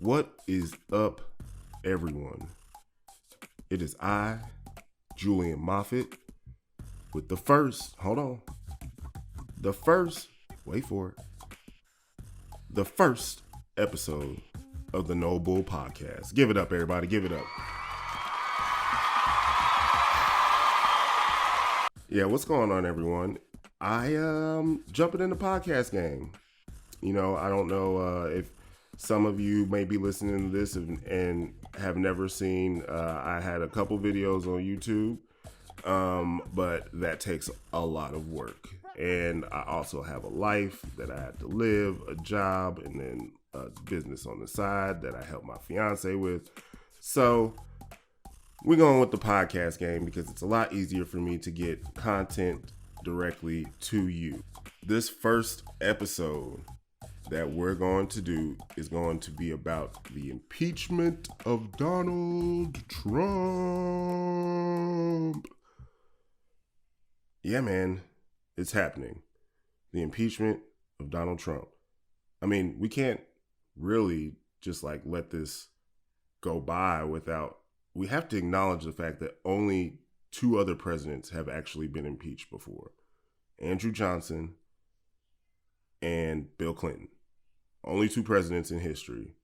What is up, everyone? It is I, Julian Moffitt, with the first episode of the Nobull podcast. Give it up, everybody. Give it up. Yeah, what's going on, everyone? I jumping in the podcast game. You know, I don't know if some of you may be listening to this and have never seen. I had a couple videos on YouTube, but that takes a lot of work. And I also have a life that I have to live, a job, and then a business on the side that I help my fiance with. So we're going with the podcast game because it's a lot easier for me to get content directly to you. This first episode that we're going to do is going to be about the impeachment of Donald Trump. Yeah, man, it's happening. The impeachment of Donald Trump. I mean, we can't really just let this go by without, we have to acknowledge the fact that only two other presidents have actually been impeached before. Andrew Johnson and Bill Clinton. Only two presidents in history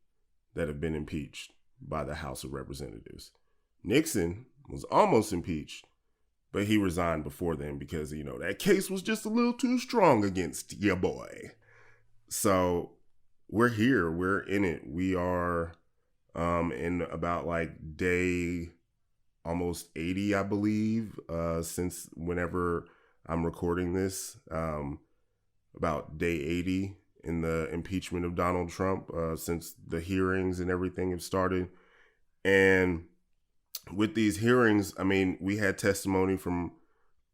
that have been impeached by the House of Representatives. Nixon was almost impeached, but he resigned before then because, that case was just a little too strong against your boy. So we're here. We're in it. We are in about day almost 80, I believe, since whenever I'm recording this, about day 80 in the impeachment of Donald Trump, since the hearings and everything have started. And with these hearings, I mean, we had testimony from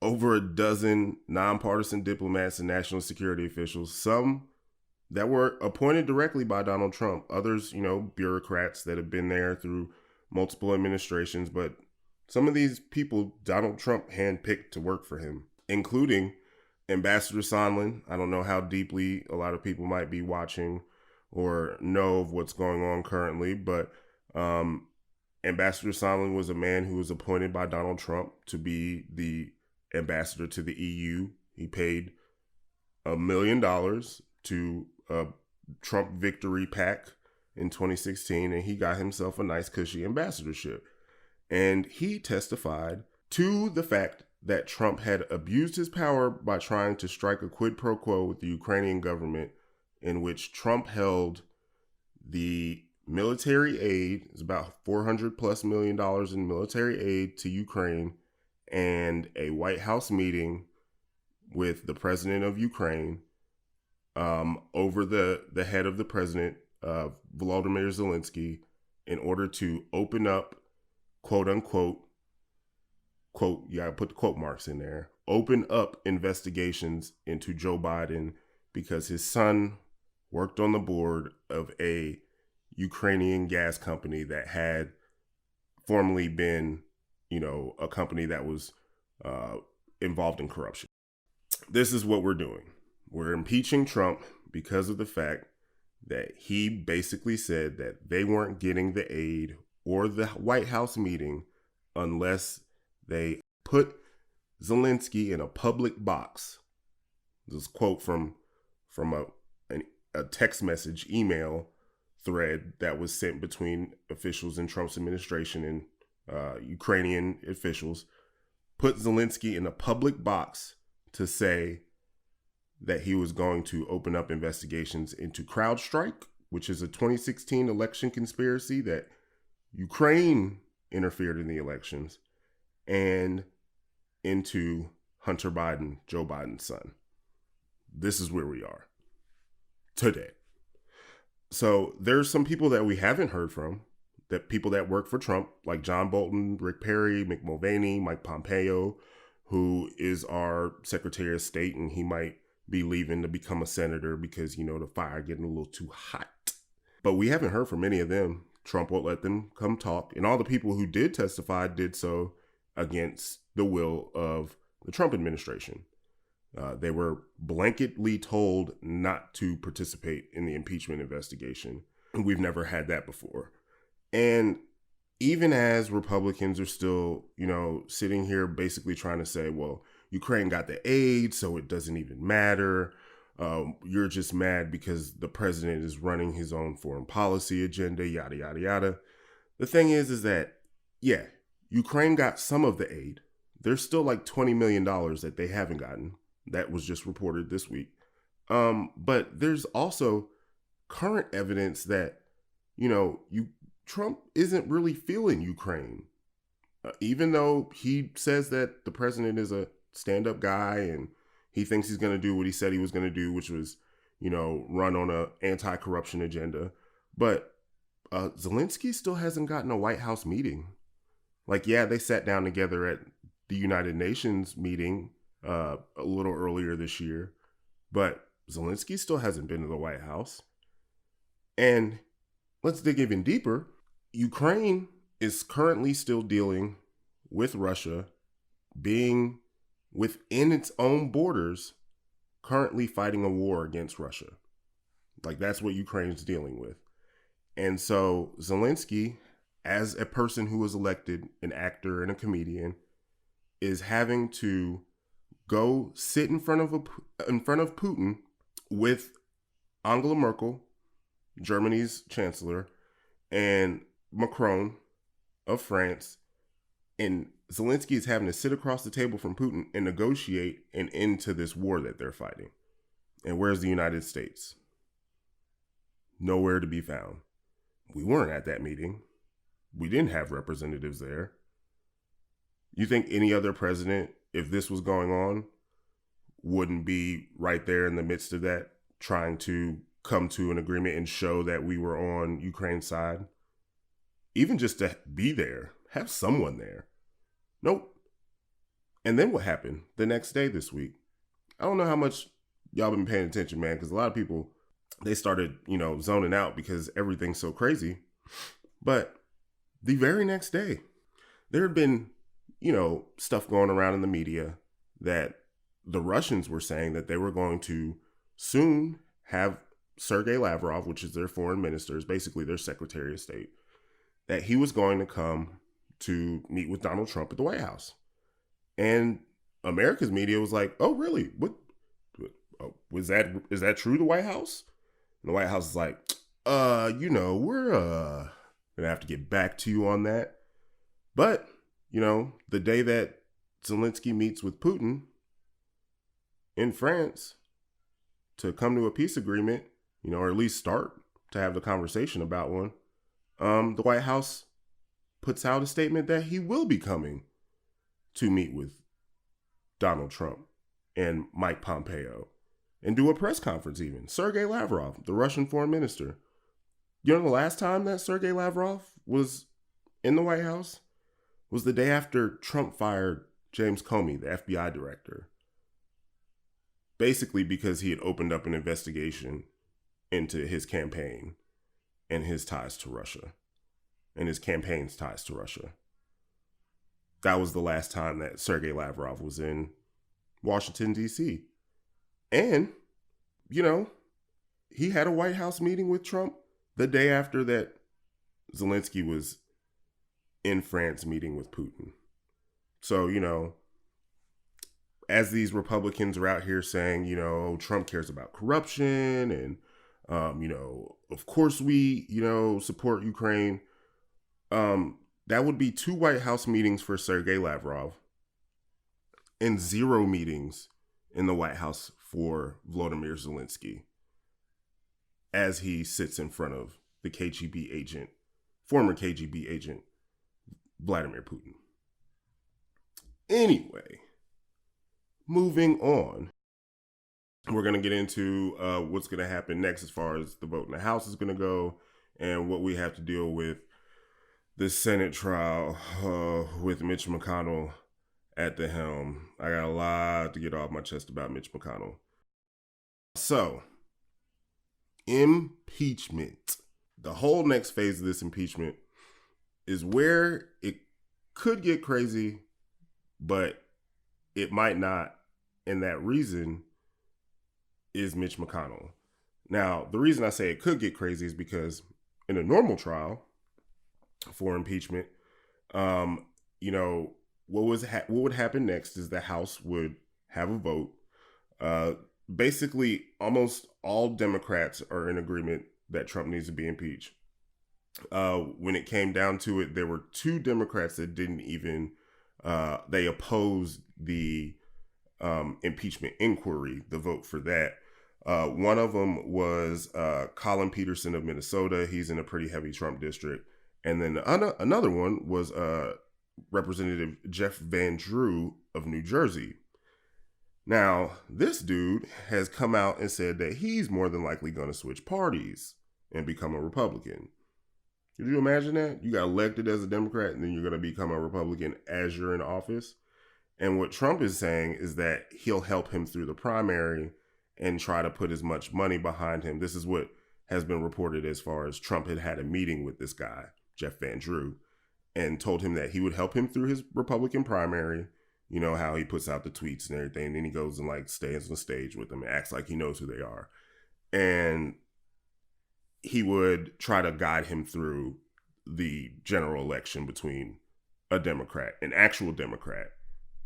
over a dozen nonpartisan diplomats and national security officials, some that were appointed directly by Donald Trump, others, bureaucrats that have been there through multiple administrations. But some of these people Donald Trump handpicked to work for him, including Ambassador Sondland. I don't know how deeply a lot of people might be watching or know of what's going on currently, but Ambassador Sondland was a man who was appointed by Donald Trump to be the ambassador to the EU. He paid $1 million to a Trump Victory PAC in 2016, and he got himself a nice cushy ambassadorship. And he testified to the fact that Trump had abused his power by trying to strike a quid pro quo with the Ukrainian government, in which Trump held the military aid, is about $400+ million in military aid to Ukraine, and a White House meeting with the president of Ukraine over the head of the president, Volodymyr Zelensky, in order to open up, quote unquote, quote, you gotta put the quote marks in there, open up investigations into Joe Biden because his son worked on the board of a Ukrainian gas company that had formerly been, a company that was involved in corruption. This is what we're doing. We're impeaching Trump because of the fact that he basically said that they weren't getting the aid or the White House meeting unless they put Zelensky in a public box. This quote from a text message email thread that was sent between officials in Trump's administration and Ukrainian officials. Put Zelensky in a public box to say that he was going to open up investigations into CrowdStrike, which is a 2016 election conspiracy that Ukraine interfered in the elections, and into Hunter Biden, Joe Biden's son. This is where we are today. So there's some people that we haven't heard from, that people that work for Trump, like John Bolton, Rick Perry, Mick Mulvaney, Mike Pompeo, who is our Secretary of State, and he might be leaving to become a senator because, the fire getting a little too hot. But we haven't heard from any of them. Trump won't let them come talk. And all the people who did testify did so against the will of the Trump administration. They were blanketly told not to participate in the impeachment investigation. We've never had that before. And even as Republicans are still, sitting here basically trying to say, well, Ukraine got the aid, so it doesn't even matter. You're just mad because the president is running his own foreign policy agenda, yada, yada, yada. The thing is that, yeah, Ukraine got some of the aid. There's still like $20 million that they haven't gotten. That was just reported this week. But there's also current evidence that, Trump isn't really feeling Ukraine. Even though he says that the president is a stand-up guy and he thinks he's going to do what he said he was going to do, which was, run on an anti-corruption agenda. But Zelensky still hasn't gotten a White House meeting. Like, yeah, they sat down together at the United Nations meeting a little earlier this year, but Zelensky still hasn't been to the White House. And let's dig even deeper. Ukraine is currently still dealing with Russia being within its own borders, currently fighting a war against Russia. Like, that's what Ukraine's dealing with. And so Zelensky, as a person who was elected, an actor and a comedian, is having to go sit in front of Putin with Angela Merkel, Germany's chancellor, and Macron of France, and Zelensky is having to sit across the table from Putin and negotiate an end to this war that they're fighting. And where's the United States? Nowhere to be found. We weren't at that meeting. We didn't have representatives there. You think any other president, if this was going on, wouldn't be right there in the midst of that, trying to come to an agreement and show that we were on Ukraine's side? Even just to be there, have someone there. Nope. And then what happened the next day this week? I don't know how much y'all been paying attention, man, because a lot of people, they started, zoning out because everything's so crazy. But the very next day, there had been, stuff going around in the media that the Russians were saying that they were going to soon have Sergei Lavrov, which is their foreign minister, is basically their Secretary of State, that he was going to come to meet with Donald Trump at the White House. And America's media was like, oh, really? What is that true, the White House? And the White House is like, we're gonna have to get back to you on that. But, the day that Zelensky meets with Putin in France to come to a peace agreement, or at least start to have the conversation about one, the White House puts out a statement that he will be coming to meet with Donald Trump and Mike Pompeo and do a press conference even. Sergei Lavrov, the Russian foreign minister. The last time that Sergei Lavrov was in the White House was the day after Trump fired James Comey, the FBI director. Basically because he had opened up an investigation into his campaign and his ties to Russia and his campaign's ties to Russia. That was the last time that Sergei Lavrov was in Washington, D.C. And, he had a White House meeting with Trump the day after that Zelensky was in France meeting with Putin. So, as these Republicans are out here saying, Trump cares about corruption and, of course we, support Ukraine. That would be 2 White House meetings for Sergei Lavrov and 0 meetings in the White House for Volodymyr Zelensky as he sits in front of the former KGB agent, Vladimir Putin. Anyway, moving on, we're going to get into what's going to happen next as far as the vote in the House is going to go and what we have to deal with the Senate trial with Mitch McConnell at the helm. I got a lot to get off my chest about Mitch McConnell. So, impeachment. The whole next phase of this impeachment is where it could get crazy, but it might not. And that reason is Mitch McConnell. Now, the reason I say it could get crazy is because in a normal trial for impeachment, um, you know, what would happen next is the House would have a vote. Uh, Basically, almost all Democrats are in agreement that Trump needs to be impeached. When it came down to it, there were two Democrats that didn't even they opposed the impeachment inquiry, the vote for that. One of them was Colin Peterson of Minnesota. He's in a pretty heavy Trump district. And then another one was Representative Jeff Van Drew of New Jersey. Now, this dude has come out and said that he's more than likely going to switch parties and become a Republican. Could you imagine that? You got elected as a Democrat and then you're going to become a Republican as you're in office? And what Trump is saying is that he'll help him through the primary and try to put as much money behind him. This is what has been reported as far as Trump had a meeting with this guy, Jeff Van Drew, and told him that he would help him through his Republican primary. You know how he puts out the tweets and everything. And then he goes and like stands on the stage with them and acts like he knows who they are. And he would try to guide him through the general election between a Democrat, an actual Democrat,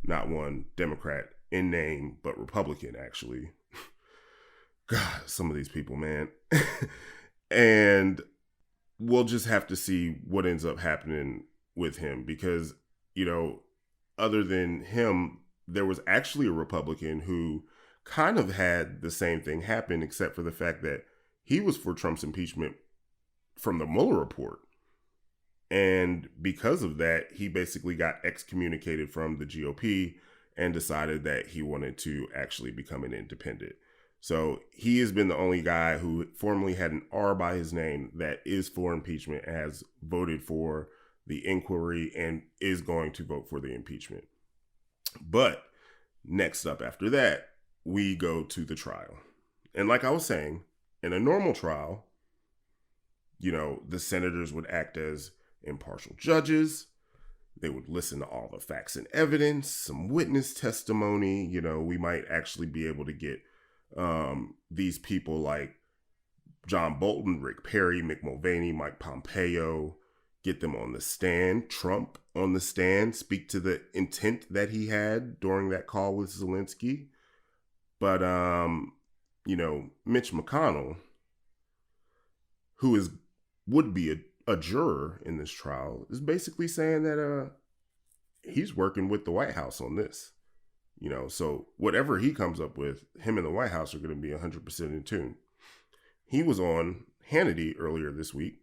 not one Democrat in name, but Republican, actually. God, some of these people, man. And we'll just have to see what ends up happening with him because, you know, other than him, there was actually a Republican who kind of had the same thing happen, except for the fact that he was for Trump's impeachment from the Mueller report. And because of that, he basically got excommunicated from the GOP and decided that he wanted to actually become an independent. So he has been the only guy who formerly had an R by his name that is for impeachment, has voted for the inquiry, and is going to vote for the impeachment. But next up after that, we go to the trial. And like I was saying, in a normal trial, you know, the senators would act as impartial judges. They would listen to all the facts and evidence, some witness testimony. You know, we might actually be able to get these people like John Bolton, Rick Perry, Mick Mulvaney, Mike Pompeo, get them on the stand, Trump on the stand, speak to the intent that he had during that call with Zelensky. But, you know, Mitch McConnell, who would be a juror in this trial, is basically saying that he's working with the White House on this. You know, so whatever he comes up with, him and the White House are going to be 100% in tune. He was on Hannity earlier this week,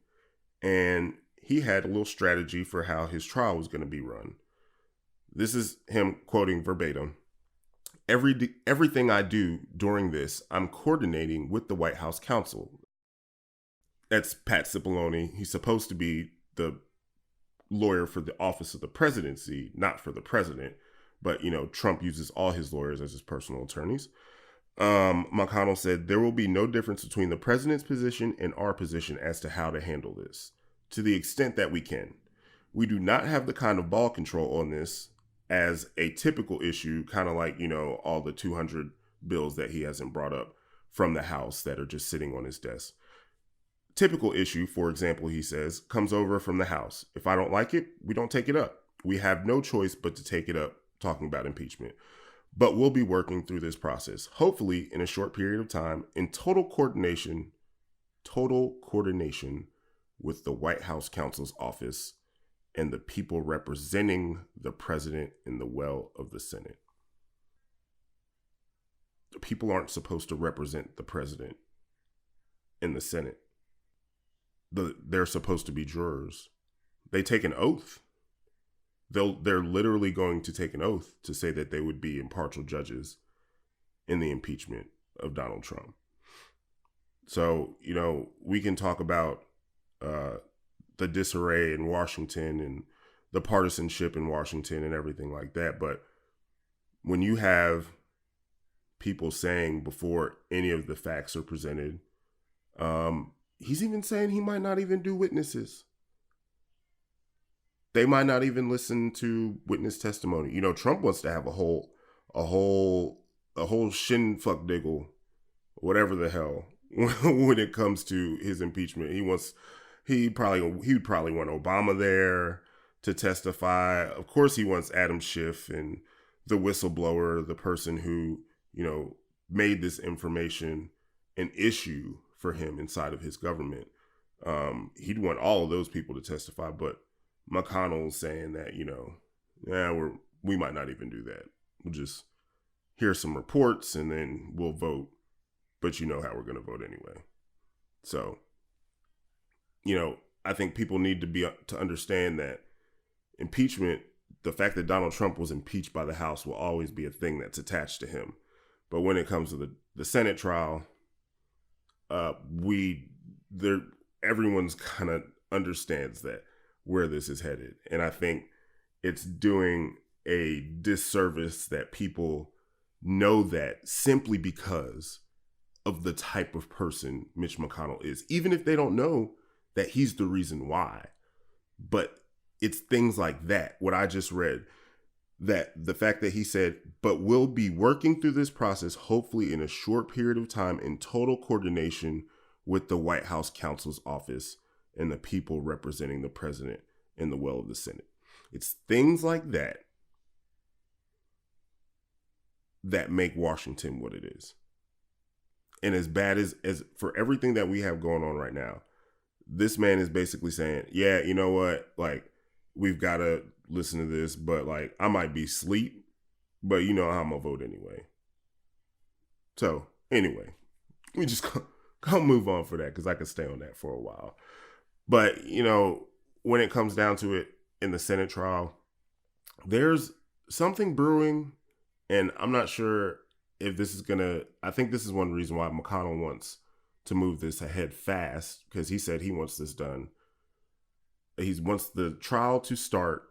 and he had a little strategy for how his trial was going to be run. This is him quoting verbatim. Everything I do during this, I'm coordinating with the White House counsel. That's Pat Cipollone. He's supposed to be the lawyer for the office of the presidency, not for the president. But, you know, Trump uses all his lawyers as his personal attorneys. McConnell said, there will be no difference between the president's position and our position as to how to handle this, to the extent that we can. We do not have the kind of ball control on this as a typical issue, kind of like, you know, all the 200 bills that he hasn't brought up from the House that are just sitting on his desk. Typical issue, for example, he says, comes over from the House. If I don't like it, we don't take it up. We have no choice but to take it up, talking about impeachment. But we'll be working through this process, hopefully in a short period of time, in total coordination with the White House counsel's office and the people representing the president in the well of the Senate. The people aren't supposed to represent the president in the Senate. They're supposed to be jurors. They take an oath. They're literally going to take an oath to say that they would be impartial judges in the impeachment of Donald Trump. So, you know, we can talk about the disarray in Washington and the partisanship in Washington and everything like that. But when you have people saying before any of the facts are presented, he's even saying he might not even do witnesses. They might not even listen to witness testimony. You know, Trump wants to have a whole shin fuck diggle, whatever the hell, when it comes to his impeachment. He wants He would probably want Obama there to testify. Of course, he wants Adam Schiff and the whistleblower, the person who, made this information an issue for him inside of his government. He'd want all of those people to testify, but McConnell's saying that, we might not even do that. We'll just hear some reports and then we'll vote, but you know how we're going to vote anyway. So, I think people need to understand that impeachment, the fact that Donald Trump was impeached by the House, will always be a thing that's attached to him. But when it comes to the Senate trial, everyone's kind of understands that where this is headed. And I think it's doing a disservice that people know that simply because of the type of person Mitch McConnell is, even if they don't know that he's the reason why. But it's things like that, what I just read, that the fact that he said, but we'll be working through this process, hopefully in a short period of time, in total coordination with the White House counsel's office and the people representing the president in the will of the Senate. It's things like that that make Washington what it is. And as bad as for everything that we have going on right now, this man is basically saying, yeah, you know what? Like, we've got to listen to this, but like, I might be asleep, but I'm going to vote anyway. So anyway, we just gonna move on for that because I could stay on that for a while. But, when it comes down to it in the Senate trial, there's something brewing, and I'm not sure if this is I think this is one reason why McConnell wants to move this ahead fast, because he said he wants this done. He wants the trial to start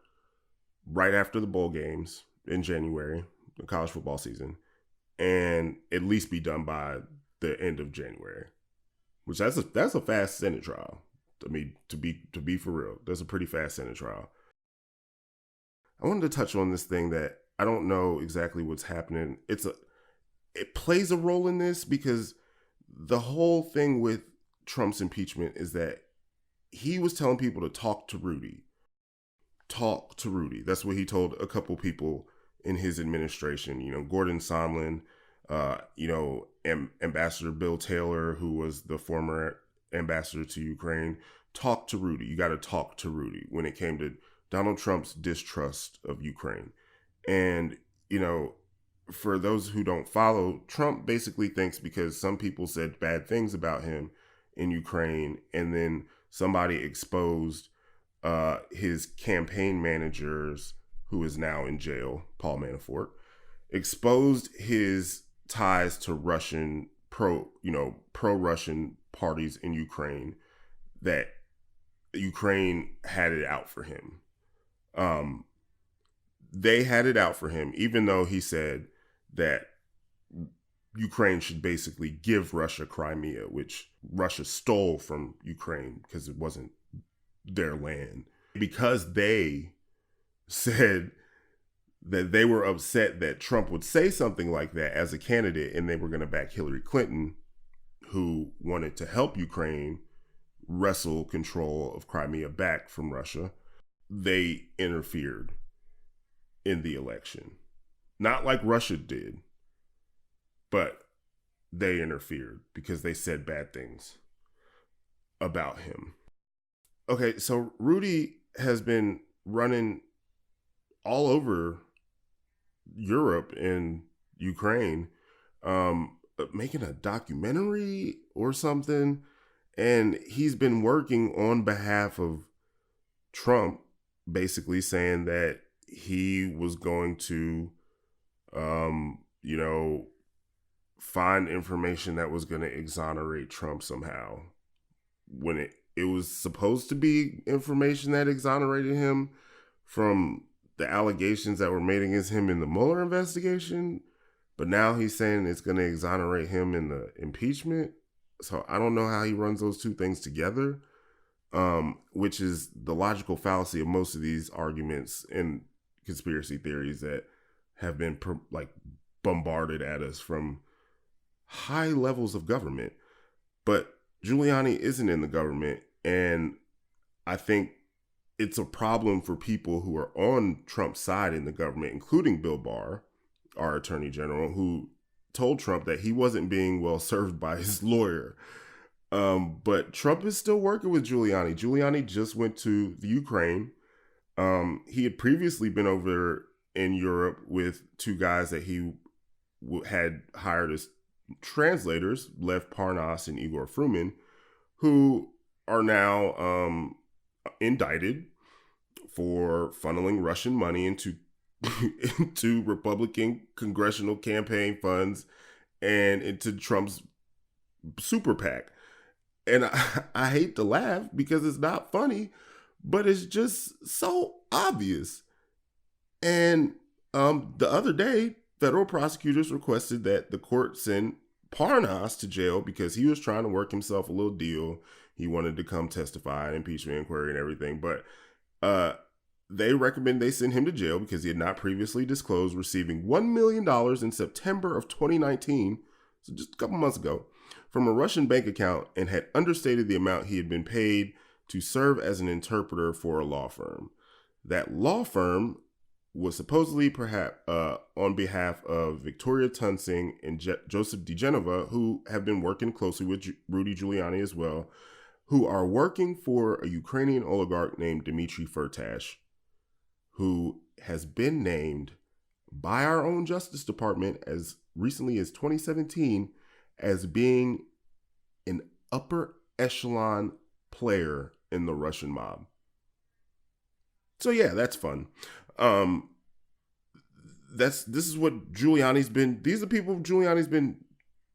right after the bowl games in January, the college football season, and at least be done by the end of January, which that's a fast Senate trial. I mean, to be for real, that's a pretty fast Senate trial. I wanted to touch on this thing that I don't know exactly what's happening. It plays a role in this because the whole thing with Trump's impeachment is that he was telling people to talk to Rudy. Talk to Rudy. That's what he told a couple people in his administration. Gordon Sondland, Ambassador Bill Taylor, who was the former ambassador to Ukraine. Talk to Rudy. You got to talk to Rudy when it came to Donald Trump's distrust of Ukraine. And, for those who don't follow, Trump basically thinks because some people said bad things about him in Ukraine, and then somebody exposed his campaign managers, who is now in jail, Paul Manafort, exposed his ties to Russian pro-Russian parties in Ukraine, that Ukraine had it out for him. They had it out for him, even though he said that Ukraine should basically give Russia Crimea, which Russia stole from Ukraine because it wasn't their land. Because they said that they were upset that Trump would say something like that as a candidate, and they were going to back Hillary Clinton, who wanted to help Ukraine wrestle control of Crimea back from Russia. They interfered in the election. Not like Russia did, but they interfered because they said bad things about him. Okay, so Rudy has been running all over Europe and Ukraine, making a documentary or something. And he's been working on behalf of Trump, basically saying that he was going to, find information that was going to exonerate Trump somehow, when it was supposed to be information that exonerated him from the allegations that were made against him in the Mueller investigation. But now he's saying it's going to exonerate him in the impeachment. So I don't know how he runs those two things together, which is the logical fallacy of most of these arguments and conspiracy theories that have been bombarded at us from high levels of government. But Giuliani isn't in the government, and I think it's a problem for people who are on Trump's side in the government, including Bill Barr, our attorney general, who told Trump that he wasn't being well served by his lawyer. But Trump is still working with Giuliani. Giuliani just went to the Ukraine. He had previously been over in Europe with two guys that he had hired as translators, Lev Parnas and Igor Fruman, who are now indicted for funneling Russian money into into Republican congressional campaign funds and into Trump's super PAC. And I hate to laugh because it's not funny, but it's just so obvious. And the other day, federal prosecutors requested that the court send Parnas to jail because he was trying to work himself a little deal. He wanted to come testify in impeachment inquiry and everything, but they recommend they send him to jail because he had not previously disclosed receiving $1 million in September of 2019, so just a couple months ago, from a Russian bank account and had understated the amount he had been paid to serve as an interpreter for a law firm. That law firm was supposedly perhaps on behalf of Victoria Tunsing and Joseph DeGenova, who have been working closely with Rudy Giuliani as well, who are working for a Ukrainian oligarch named Dmitry Firtash, who has been named by our own Justice Department as recently as 2017 as being an upper echelon player in the Russian mob. So yeah, that's fun. This is what Giuliani's been. These are people Giuliani's been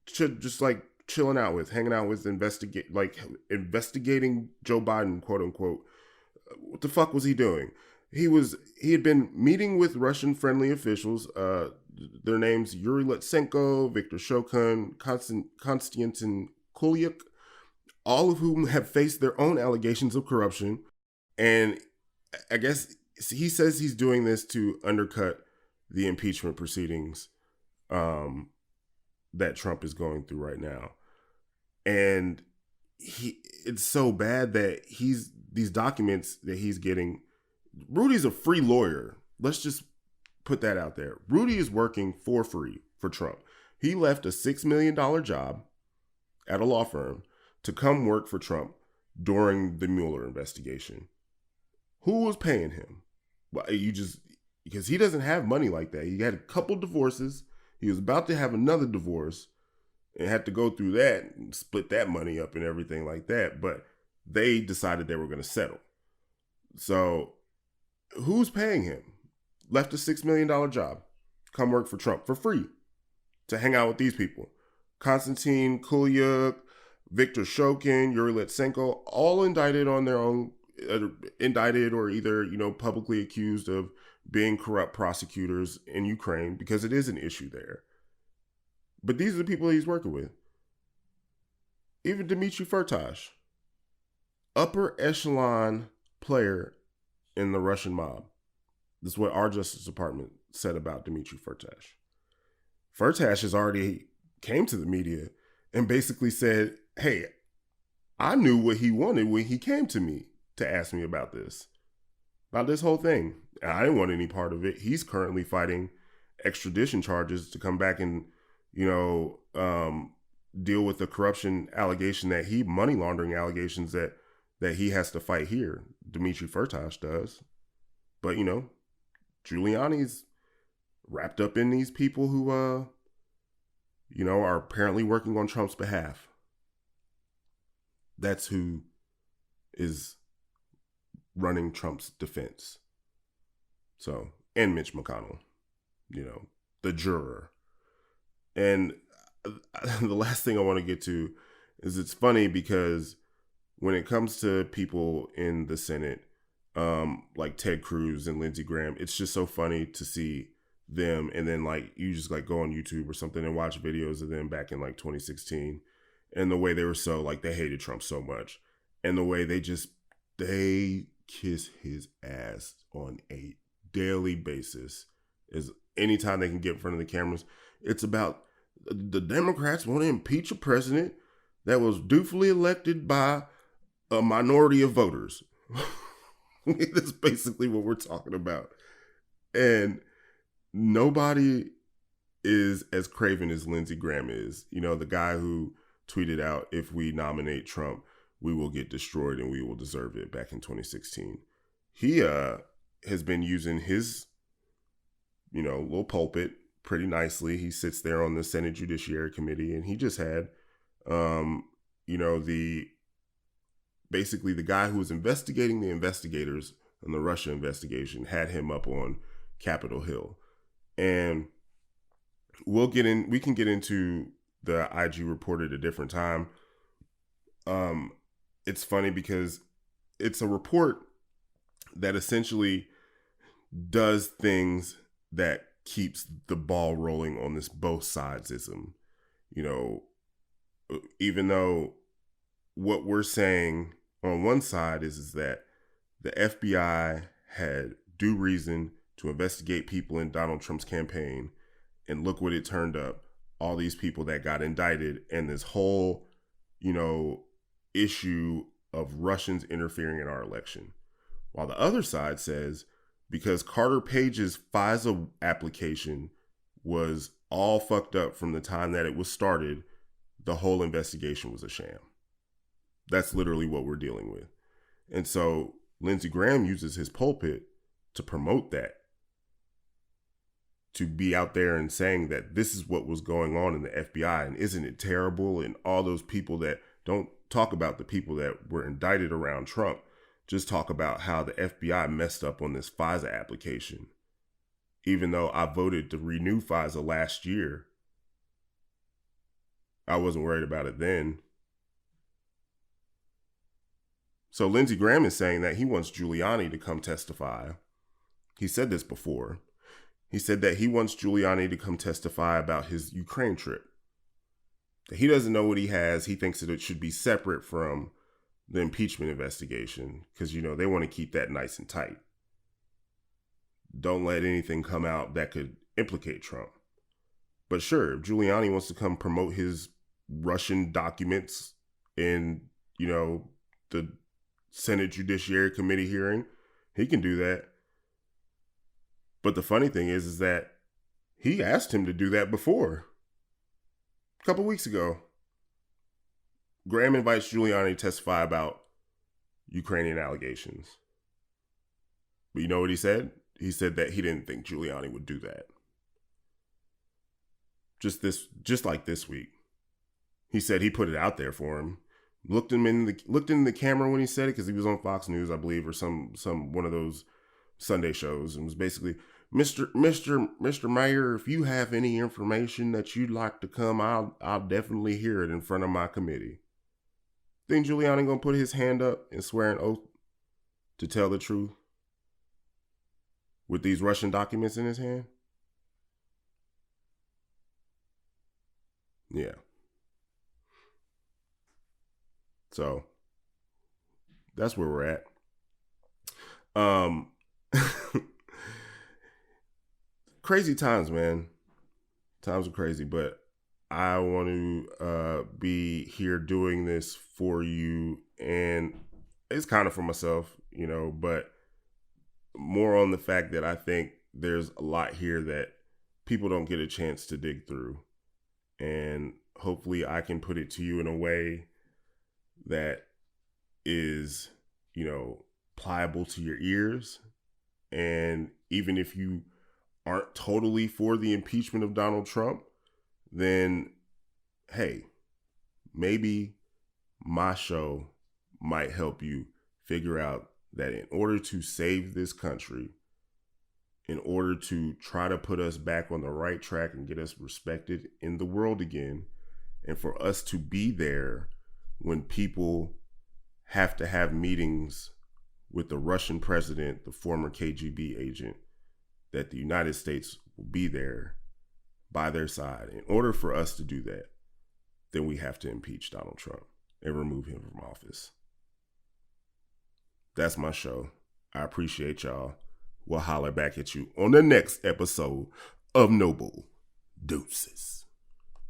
just like chilling out with, hanging out with, investigating Joe Biden, quote unquote. What the fuck was he doing? He had been meeting with Russian friendly officials. Their names Yuri Lutsenko, Viktor Shokin, Konstantin Kulyuk, all of whom have faced their own allegations of corruption. And I guess he says he's doing this to undercut the impeachment proceedings that Trump is going through right now. And it's so bad that these documents that he's getting. Rudy's a free lawyer. Let's just put that out there. Rudy is working for free for Trump. He left a $6 million job at a law firm to come work for Trump during the Mueller investigation. Who was paying him? Well, because he doesn't have money like that. He had a couple divorces. He was about to have another divorce and had to go through that and split that money up and everything like that. But they decided they were going to settle. So who's paying him? Left a $6 million job. Come work for Trump for free to hang out with these people. Konstantin Kulyuk, Viktor Shokin, Yuri Lutsenko, all indicted on their own, indicted or either, publicly accused of being corrupt prosecutors in Ukraine because it is an issue there. But these are the people he's working with. Even Dmitry Firtash, upper echelon player in the Russian mob. This is what our Justice Department said about Dmitry Firtash. Firtash has already came to the media and basically said, hey, I knew what he wanted when he came to me to ask me about this whole thing. I didn't want any part of it. He's currently fighting extradition charges to come back and, deal with the corruption allegation money laundering allegations that he has to fight here. Dmitry Firtash does. But, Giuliani's wrapped up in these people who, are apparently working on Trump's behalf. That's who is running Trump's defense. So, and Mitch McConnell, the juror. And the last thing I want to get to is it's funny because when it comes to people in the Senate, like Ted Cruz and Lindsey Graham, it's just so funny to see them. And then you just go on YouTube or something and watch videos of them back in 2016 and the way they were so they hated Trump so much and the way they kiss his ass on a daily basis is anytime they can get in front of the cameras. It's about the Democrats want to impeach a president that was dutifully elected by a minority of voters. That's basically what we're talking about. And nobody is as craven as Lindsey Graham is. You know, the guy who tweeted out, if we nominate Trump, we will get destroyed and we will deserve it, back in 2016. He has been using his, little pulpit pretty nicely. He sits there on the Senate Judiciary Committee, and he just had, basically the guy who was investigating the investigators in the Russia investigation had him up on Capitol Hill. And we can get into the IG report at a different time. It's funny because it's a report that essentially does things that keeps the ball rolling on this both sidesism. Even though what we're saying on one side is that the FBI had due reason to investigate people in Donald Trump's campaign, and look what it turned up. All these people that got indicted, and this whole, issue of Russians interfering in our election. While the other side says, because Carter Page's FISA application was all fucked up from the time that it was started, the whole investigation was a sham. That's literally what we're dealing with. And so Lindsey Graham uses his pulpit to promote that, to be out there and saying that this is what was going on in the FBI, and isn't it terrible? And all those people that don't talk about the people that were indicted around Trump, just talk about how the FBI messed up on this FISA application. Even though I voted to renew FISA last year, I wasn't worried about it then. So Lindsey Graham is saying that he wants Giuliani to come testify. He said this before. He said that he wants Giuliani to come testify about his Ukraine trip. He doesn't know what he has. He thinks that it should be separate from the impeachment investigation because, they want to keep that nice and tight. Don't let anything come out that could implicate Trump. But sure, if Giuliani wants to come promote his Russian documents in, the Senate Judiciary Committee hearing, he can do that. But the funny thing is that he asked him to do that before. A couple weeks ago. Graham invites Giuliani to testify about Ukrainian allegations. But you know what he said? He said that he didn't think Giuliani would do that. Just like this week. He said he put it out there for him. Looked in the camera when he said it, because he was on Fox News, I believe, or some one of those Sunday shows, and was basically, Mr. Mayor, if you have any information that you'd like to come, I'll definitely hear it in front of my committee. Think Giuliani gonna put his hand up and swear an oath to tell the truth with these Russian documents in his hand? Yeah. So that's where we're at. Crazy times, man. Times are crazy, but I want to be here doing this for you, and it's kind of for myself, but more on the fact that I think there's a lot here that people don't get a chance to dig through, and hopefully I can put it to you in a way that is, pliable to your ears. And even if you aren't totally for the impeachment of Donald Trump, then, hey, maybe my show might help you figure out that in order to save this country, in order to try to put us back on the right track and get us respected in the world again, and for us to be there when people have to have meetings with the Russian president, the former KGB agent, that the United States will be there by their side. In order for us to do that, then we have to impeach Donald Trump and remove him from office. That's my show. I appreciate y'all. We'll holler back at you on the next episode of Nobull. Deuces.